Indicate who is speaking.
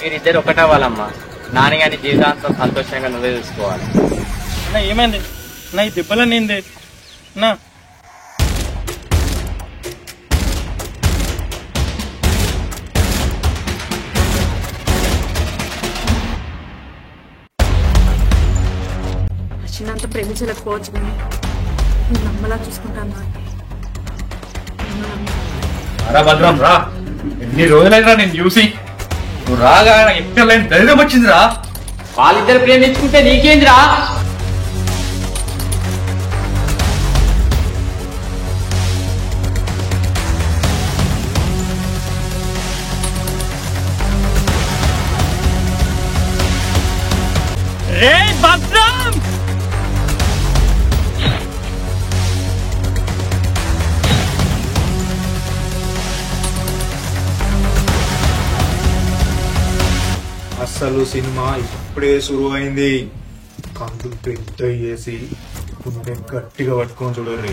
Speaker 1: మీరిద్దరు ఒకటవ్వాలమ్మా. నాని గాని జీవితాంతం సంతోషంగా నువ్వే చూసుకోవాలి.
Speaker 2: అన్న ఏమైంది నా ఈ దెబ్బలన్నీ ఏంది నా
Speaker 3: చిన్నంత ప్రేమించలేకపోవచ్చు కానీ నేను నమ్మలా చూసుకుంటాను.
Speaker 4: రా భద్రం రా, ఎన్ని రోజులైనా నేను చూసి నువ్వు రాగా ఎక్కడ లేని ధైర్యం వచ్చిందిరా.
Speaker 1: వాళ్ళిద్దరు ప్రేమించుకుంటే నీకేందిరా?
Speaker 2: రే భద్రం
Speaker 5: అసలు సినిమా ఇప్పుడే షురు అయింది. కందులు పెద్ద వేసి గుండె గట్టిగా పట్టుకొని చూడండి.